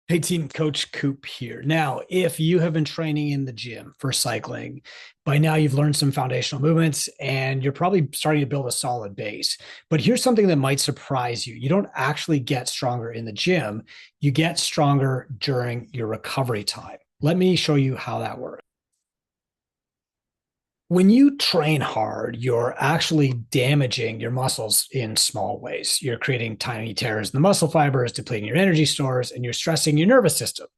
Hey team, Coach Coop here. Now, if you have been training in the gym for cycling, by now you've learned some foundational movements and you're probably starting to build a solid base. But here's something that might surprise you. You don't actually get stronger in the gym, you get stronger during your recovery time. Let me show you how that works. When you train hard, you're actually damaging your muscles in small ways. You're creating tiny tears in the muscle fibers, depleting your energy stores, and you're stressing your nervous system.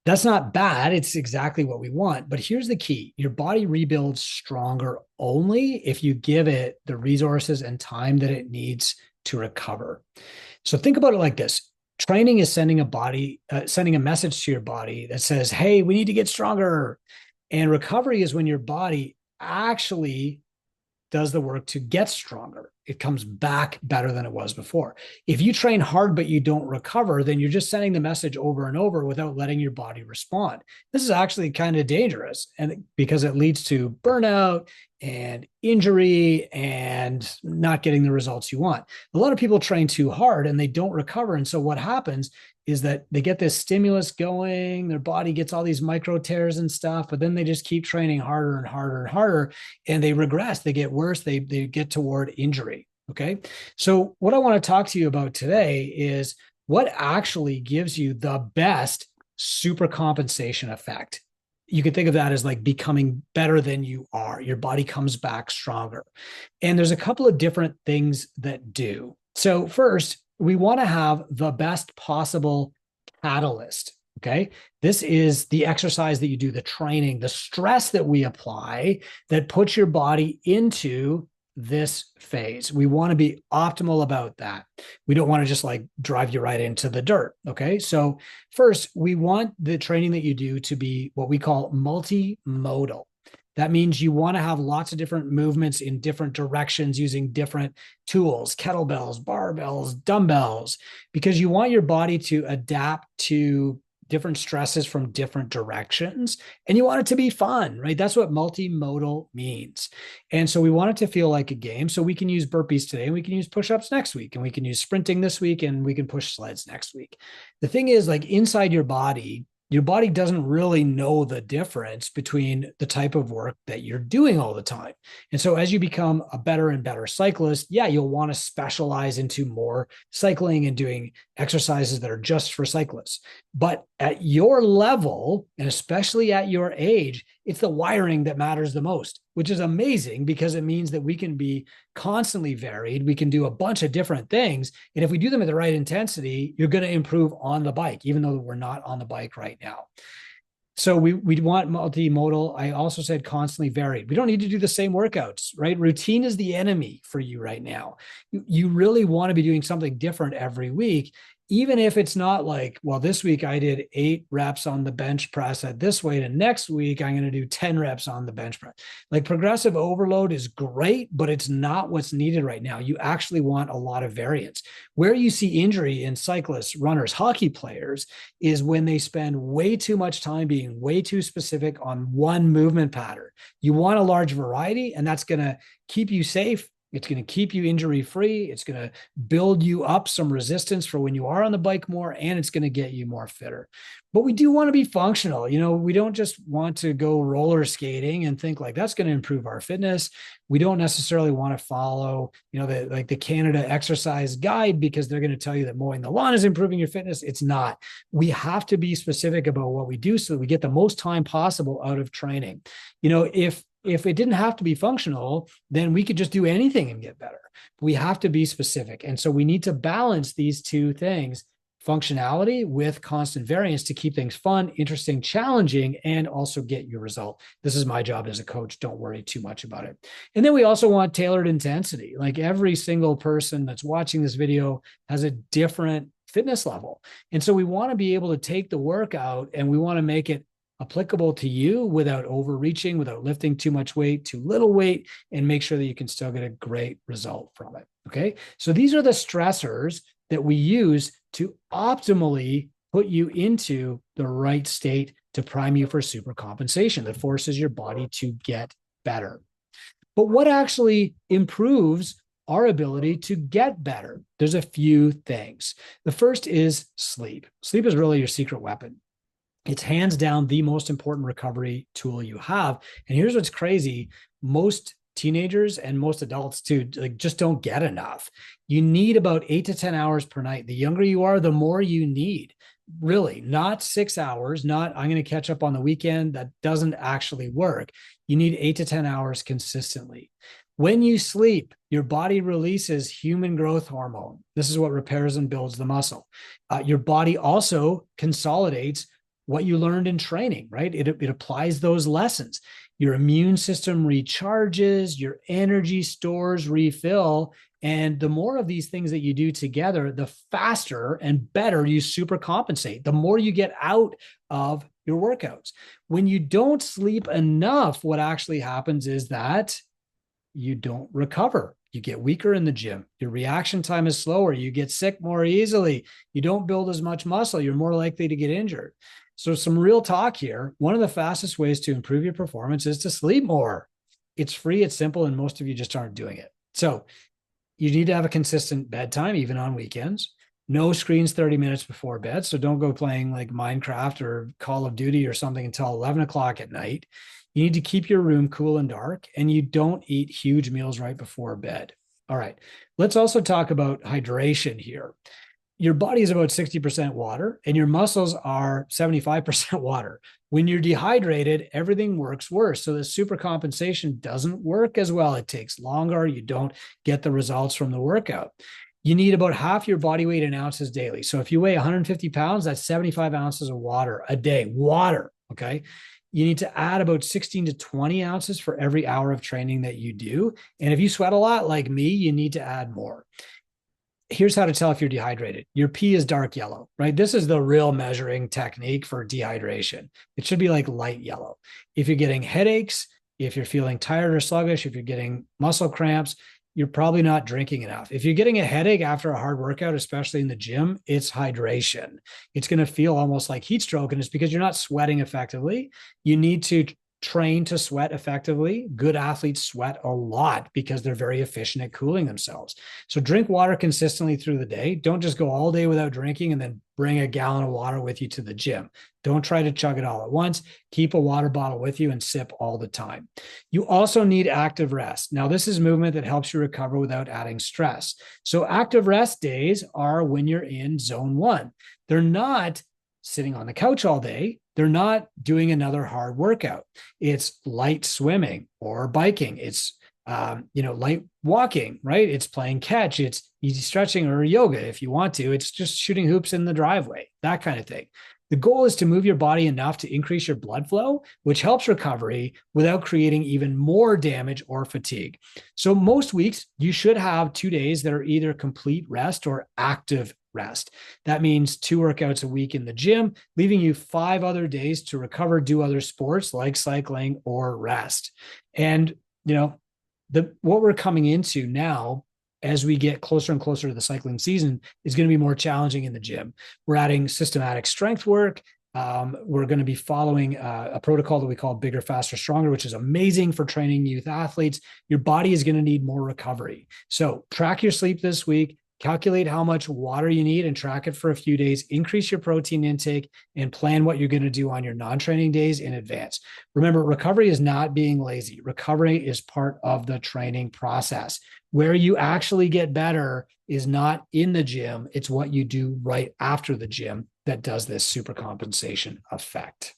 That's not bad. It's exactly what we want. But here's the key: your body rebuilds stronger only if you give it the resources and time that it needs to recover. So think about it like this. Training is sending a message to your body that says, hey, we need to get stronger. And recovery is when your body actually does the work to get stronger. It comes back better than it was before. If you train hard but you don't recover, then you're just sending the message over and over without letting your body respond. This is actually kind of dangerous, and because it leads to burnout and injury and not getting the results you want. A lot of people train too hard and they don't recover, and so what happens is that they get this stimulus going, their body gets all these micro tears and stuff, but then they just keep training harder and harder and harder, and they regress, they get worse, they get toward injury. Okay. So, what I want to talk to you about today is what actually gives you the best super compensation effect. You could think of that as like becoming better than you are. Your body comes back stronger. And there's a couple of different things that do. So, first, we want to have the best possible catalyst. Okay. This is the exercise that you do, the training, the stress that we apply that puts your body into this phase. We want to be optimal about that. We don't want to just like drive you right into the dirt. Okay. So, first, we want the training that you do to be what we call multimodal. That means you want to have lots of different movements in different directions using different tools, kettlebells, barbells, dumbbells, because you want your body to adapt to different stresses from different directions. And you want it to be fun, right? That's what multimodal means. And so we want it to feel like a game. So we can use burpees today and we can use push-ups next week and we can use sprinting this week and we can push sleds next week. The thing is, like, inside your body doesn't really know the difference between the type of work that you're doing all the time. And so as you become a better and better cyclist, yeah, you'll want to specialize into more cycling and doing exercises that are just for cyclists. But at your level, and especially at your age, it's the wiring that matters the most, which is amazing because it means that we can be constantly varied. We can do a bunch of different things. And if we do them at the right intensity, you're going to improve on the bike, even though we're not on the bike right now. So we want multimodal. I also said constantly varied. We don't need to do the same workouts, right? Routine is the enemy for you right now. You really want to be doing something different every week, even if it's not like, well, this week I did 8 reps on the bench press at this weight, and next week I'm going to do 10 reps on the bench press. Like, progressive overload is great, but it's not what's needed right now. You actually want a lot of variance. Where you see injury in cyclists, runners, hockey players is when they spend way too much time being way too specific on one movement pattern. You want a large variety, and that's going to keep you safe. It's going to keep you injury free. It's going to build you up some resistance for when you are on the bike more, and it's going to get you more fitter. But we do want to be functional. We don't just want to go roller skating and think like that's going to improve our fitness. We don't necessarily want to follow, the Canada exercise guide because they're going to tell you that mowing the lawn is improving your fitness. It's not. We have to be specific about what we do so that we get the most time possible out of training. If it didn't have to be functional, then we could just do anything and get better. We have to be specific. And so we need to balance these two things, functionality with constant variance, to keep things fun, interesting, challenging, and also get your result. This is my job as a coach. Don't worry too much about it. And then we also want tailored intensity. Like, every single person that's watching this video has a different fitness level. And so we want to be able to take the workout and we want to make it applicable to you without overreaching, without lifting too much weight, too little weight, and make sure that you can still get a great result from it. Okay. So these are the stressors that we use to optimally put you into the right state to prime you for super compensation that forces your body to get better. But what actually improves our ability to get better. There's a few things. The first is sleep. Sleep is really your secret weapon. It's hands down the most important recovery tool you have. And here's what's crazy. Most teenagers and most adults too, like, just don't get enough. You need about 8 to 10 hours per night. The younger you are, the more you need. Really, not 6 hours, not I'm going to catch up on the weekend. That doesn't actually work. You need 8 to 10 hours consistently. When you sleep, your body releases human growth hormone. This is what repairs and builds the muscle. Your body also consolidates what you learned in training, right? It applies those lessons. Your immune system recharges, your energy stores refill. And the more of these things that you do together, the faster and better you super compensate, the more you get out of your workouts. When you don't sleep enough, what actually happens is that you don't recover. You get weaker in the gym. Your reaction time is slower. You get sick more easily. You don't build as much muscle. You're more likely to get injured. So some real talk here. One of the fastest ways to improve your performance is to sleep more. It's free, it's simple, and most of you just aren't doing it. So you need to have a consistent bedtime, even on weekends. No screens 30 minutes before bed. So don't go playing like Minecraft or Call of Duty or something until 11 o'clock at night. You need to keep your room cool and dark, and you don't eat huge meals right before bed. All right. Let's also talk about hydration here. Your body is about 60% water and your muscles are 75% water. When you're dehydrated, everything works worse. So the supercompensation doesn't work as well. It takes longer. You don't get the results from the workout. You need about half your body weight in ounces daily. So if you weigh 150 pounds, that's 75 ounces of water a day. Water, okay? You need to add about 16 to 20 ounces for every hour of training that you do. And if you sweat a lot like me, you need to add more. Here's how to tell if you're dehydrated. Your pee is dark yellow, right? This is the real measuring technique for dehydration. It should be like light yellow. If you're getting headaches, if you're feeling tired or sluggish, if you're getting muscle cramps, you're probably not drinking enough. If you're getting a headache after a hard workout, especially in the gym, it's hydration. It's going to feel almost like heat stroke, and it's because you're not sweating effectively. You need to train to sweat effectively. Good athletes sweat a lot because they're very efficient at cooling themselves. So drink water consistently through the day. Don't just go all day without drinking and then bring a gallon of water with you to the gym. Don't try to chug it all at once. Keep a water bottle with you and sip all the time. You also need active rest. Now, this is movement that helps you recover without adding stress. So active rest days are when you're in zone 1. They're not sitting on the couch all day. They're not doing another hard workout. It's light swimming or biking. It's light walking, right? It's playing catch. It's easy stretching or yoga if you want to. It's just shooting hoops in the driveway, that kind of thing. The goal is to move your body enough to increase your blood flow, which helps recovery without creating even more damage or fatigue. So most weeks, you should have 2 days that are either complete rest or active rest. That means 2 workouts a week in the gym, leaving you 5 other days to recover, do other sports like cycling or rest. And, what we're coming into now, as we get closer and closer to the cycling season, is going to be more challenging in the gym. We're adding systematic strength work. We're going to be following a protocol that we call Bigger, Faster, Stronger, which is amazing for training youth athletes. Your body is going to need more recovery. So track your sleep this week. Calculate how much water you need and track it for a few days. Increase your protein intake and plan what you're going to do on your non-training days in advance. Remember, recovery is not being lazy. Recovery is part of the training process. Where you actually get better is not in the gym. It's what you do right after the gym that does this supercompensation effect.